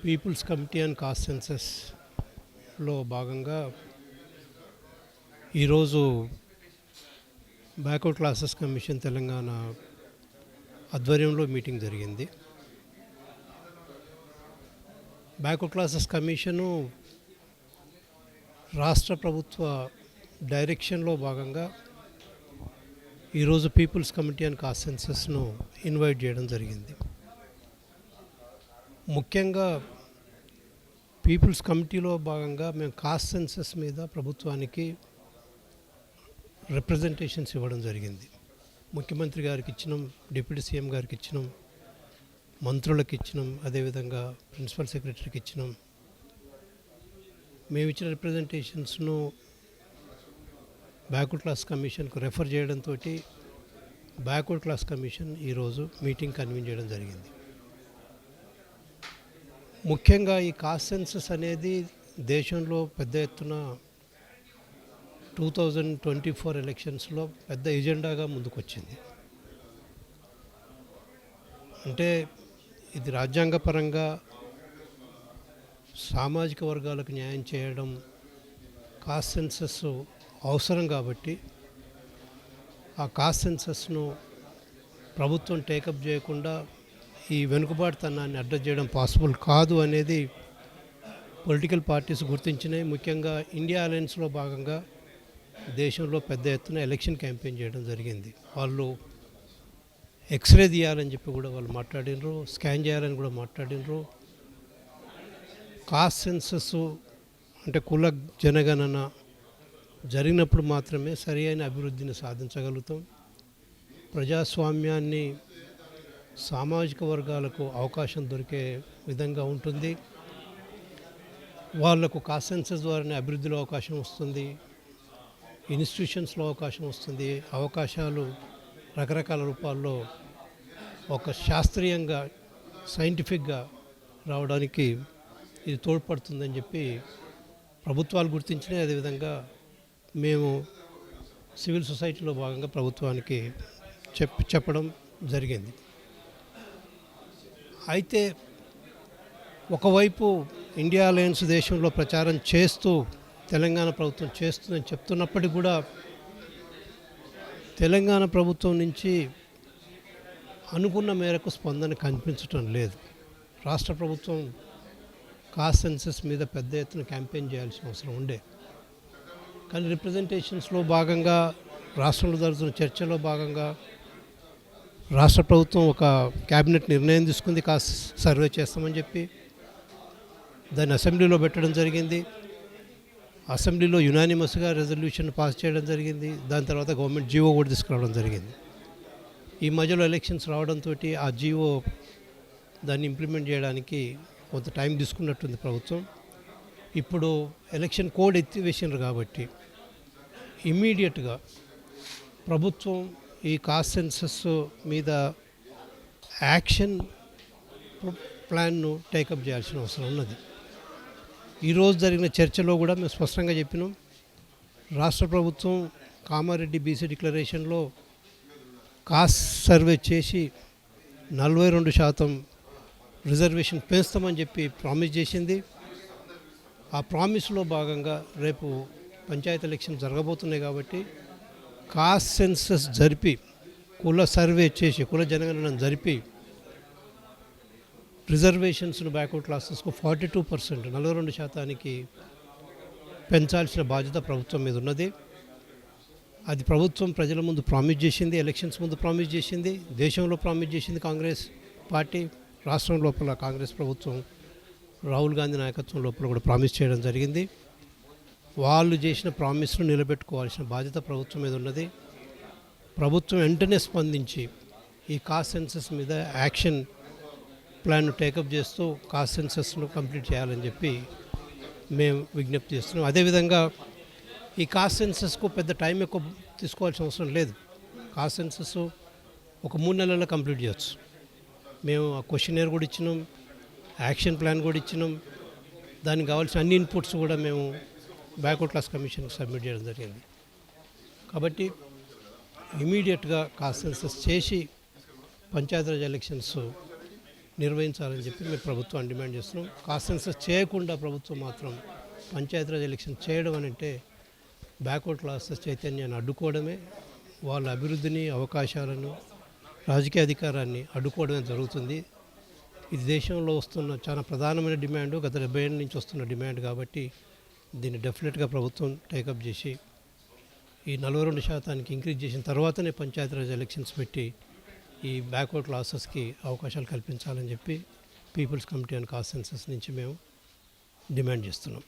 Peoples committee and cost సెన్సస్లో భాగంగా ఈరోజు backward classes commission Telangana ఆధ్వర్యంలో మీటింగ్ జరిగింది. బ్యాక్వర్డ్ క్లాసెస్ కమిషను రాష్ట్ర ప్రభుత్వ డైరెక్షన్లో భాగంగా ఈరోజు పీపుల్స్ కమిటీ అండ్ కాస్ట్ సెన్సస్ను ఇన్వైట్ చేయడం జరిగింది. ముఖ్యంగా పీపుల్స్ కమిటీలో భాగంగా మేము కాస్ట్ సెన్సస్ మీద ప్రభుత్వానికి రిప్రజెంటేషన్స్ ఇవ్వడం జరిగింది. ముఖ్యమంత్రి గారికి ఇచ్చినాం, డిప్యూటీ సీఎం గారికి ఇచ్చినాం, మంత్రులకు ఇచ్చినాం, అదేవిధంగా ప్రిన్సిపల్ సెక్రటరీకి ఇచ్చినాం. మేము ఇచ్చిన రిప్రజెంటేషన్స్ను బ్యాక్వర్డ్ క్లాస్ కమిషన్కు రెఫర్ చేయడంతో బ్యాక్వర్డ్ క్లాస్ కమిషన్ ఈరోజు మీటింగ్ కన్వీన్ చేయడం జరిగింది. ముఖ్యంగా ఈ కాస్ట్ సెన్సస్ అనేది దేశంలో పెద్ద ఎత్తున 2024 ఎలక్షన్స్లో పెద్ద ఎజెండాగా ముందుకొచ్చింది. అంటే ఇది రాజ్యాంగపరంగా సామాజిక వర్గాలకు న్యాయం చేయడం, కాస్ట్ సెన్సస్ అవసరం కాబట్టి ఆ కాస్ట్ సెన్సస్ను ప్రభుత్వం టేకప్ చేయకుండా ఈ వెనుకబాటుతనాన్ని అడ్రస్ చేయడం పాసిబుల్ కాదు అనేది పొలిటికల్ పార్టీస్ గుర్తించినాయి. ముఖ్యంగా ఇండియా అలయన్స్లో భాగంగా దేశంలో పెద్ద ఎత్తున ఎలక్షన్ క్యాంపెయిన్ చేయడం జరిగింది. వాళ్ళు ఎక్స్రే తీయాలని చెప్పి కూడా వాళ్ళు మాట్లాడినరు, స్కాన్ చేయాలని కూడా మాట్లాడినరు. కాస్ట్ సెన్సస్ అంటే కుల జనగణన జరిగినప్పుడు మాత్రమే సరి అయిన అభివృద్ధిని సాధించగలుగుతాం. ప్రజాస్వామ్యాన్ని సామాజిక వర్గాలకు అవకాశం దొరికే విధంగా ఉంటుంది. వాళ్లకు కాస్ట్ సెన్సస్ ద్వారానే అభివృద్ధిలో అవకాశం వస్తుంది, ఇన్స్టిట్యూషన్స్లో అవకాశం వస్తుంది. అవకాశాలు రకరకాల రూపాల్లో ఒక శాస్త్రీయంగా సైంటిఫిక్గా రావడానికి ఇది తోడ్పడుతుందని చెప్పి ప్రభుత్వాలు గుర్తించినాయి. అదేవిధంగా మేము సివిల్ సొసైటీలో భాగంగా ప్రభుత్వానికి చెప్పడం జరిగింది. అయితే ఒకవైపు ఇండియా అలయన్స్ దేశంలో ప్రచారం చేస్తూ తెలంగాణ ప్రభుత్వం చేస్తుందని చెప్తున్నప్పటికీ కూడా తెలంగాణ ప్రభుత్వం నుంచి అనుకున్న మేరకు స్పందన కనిపించటం లేదు. రాష్ట్ర ప్రభుత్వం కాస్ట్ సెన్సస్ మీద పెద్ద ఎత్తున క్యాంపెయిన్ చేయాల్సిన అవసరం ఉండే, కానీ రిప్రజెంటేషన్స్లో భాగంగా రాష్ట్రంలో జరుగుతున్న చర్చలో భాగంగా రాష్ట్ర ప్రభుత్వం ఒక క్యాబినెట్ నిర్ణయం తీసుకుంది, కాస్ట్ సర్వే చేస్తామని చెప్పి. దాన్ని అసెంబ్లీలో పెట్టడం జరిగింది. అసెంబ్లీలో యునానిమస్గా రెజల్యూషన్ పాస్ చేయడం జరిగింది. దాని తర్వాత గవర్నమెంట్ జీవో కూడా తీసుకురావడం జరిగింది. ఈ మధ్యలో ఎలక్షన్స్ రావడంతో ఆ జీవో దాన్ని ఇంప్లిమెంట్ చేయడానికి కొంత టైం తీసుకున్నట్టుంది ప్రభుత్వం. ఇప్పుడు ఎలక్షన్ కోడ్ ఎత్తివేసినారు కాబట్టి ఇమ్మీడియట్గా ప్రభుత్వం ఈ కాస్ట్ సెన్సస్ మీద యాక్షన్ ప్లాన్ను టేకప్ చేయాల్సిన అవసరం ఉన్నది. ఈరోజు జరిగిన చర్చలో కూడా మేము స్పష్టంగా చెప్పినాం, రాష్ట్ర ప్రభుత్వం కామారెడ్డి బీసీ డిక్లరేషన్లో కాస్ట్ సర్వే చేసి 42% రిజర్వేషన్ పెంచుతామని చెప్పి ప్రామిస్ చేసింది. ఆ ప్రామిస్లో భాగంగా రేపు పంచాయతీ ఎలక్షన్ జరగబోతున్నాయి కాబట్టి కాస్ట్ సెన్సస్ జరిపి కుల సర్వే చేసి కుల జనగణన జరిపి రిజర్వేషన్స్ను బ్యాక్వర్డ్ క్లాసెస్కు 42% 42% పెంచాల్సిన బాధ్యత ప్రభుత్వం మీద ఉన్నది. అది ప్రభుత్వం ప్రజల ముందు ప్రామిస్ చేసింది, ఎలక్షన్స్ ముందు ప్రామిస్ చేసింది, దేశంలో ప్రామిస్ చేసింది కాంగ్రెస్ పార్టీ. రాష్ట్రం లోపల కాంగ్రెస్ ప్రభుత్వం రాహుల్ గాంధీ నాయకత్వం లోపల కూడా ప్రామిస్ చేయడం జరిగింది. వాళ్ళు చేసిన ప్రామిస్ను నిలబెట్టుకోవాల్సిన బాధ్యత ప్రభుత్వం మీద ఉన్నది. ప్రభుత్వం వెంటనే స్పందించి ఈ కాస్ట్ సెన్సస్ మీద యాక్షన్ ప్లాన్ టేకప్ చేస్తూ కాస్ట్ సెన్సస్ను కంప్లీట్ చేయాలని చెప్పి మేము విజ్ఞప్తి చేస్తున్నాం. అదేవిధంగా ఈ కాస్ట్ సెన్సస్కు పెద్ద టైం ఎక్కువ తీసుకోవాల్సిన అవసరం లేదు. కాస్ట్ సెన్సస్ ఒక 3 నెలల్లో కంప్లీట్ చేయొచ్చు. మేము ఆ క్వశ్చనర్ కూడా ఇచ్చినాం, యాక్షన్ ప్లాన్ కూడా ఇచ్చినాం. దానికి కావాల్సిన అన్ని ఇన్పుట్స్ కూడా మేము బ్యాక్వర్డ్ క్లాస్ కమిషన్కి సబ్మిట్ చేయడం జరిగింది. కాబట్టి ఇమీడియట్గా కాస్ట్ సెన్సస్ చేసి పంచాయతీరాజ్ ఎలక్షన్స్ నిర్వహించాలని చెప్పి మేము ప్రభుత్వాన్ని డిమాండ్ చేస్తున్నాం. కాస్ట్ సెన్సస్ చేయకుండా ప్రభుత్వం మాత్రం పంచాయతీరాజ్ ఎలక్షన్ చేయడం అని అంటే బ్యాక్వర్డ్ క్లాసెస్ చైతన్యాన్ని అడ్డుకోవడమే, వాళ్ళ అభివృద్ధిని, అవకాశాలను, రాజకీయ అధికారాన్ని అడ్డుకోవడమే జరుగుతుంది. ఇది దేశంలో వస్తున్న చాలా ప్రధానమైన డిమాండ్, గత 70 ఏళ్ళ నుంచి వస్తున్న డిమాండ్. కాబట్టి దీన్ని డెఫినెట్గా ప్రభుత్వం టేకప్ చేసి ఈ 42% ఇంక్రీజ్ చేసిన తర్వాతనే పంచాయతీరాజ్ ఎలక్షన్స్ పెట్టి ఈ బ్యాక్వర్డ్ క్లాసెస్కి అవకాశాలు కల్పించాలని చెప్పి people's committee and caste census నుంచి మేము డిమాండ్ చేస్తున్నాం.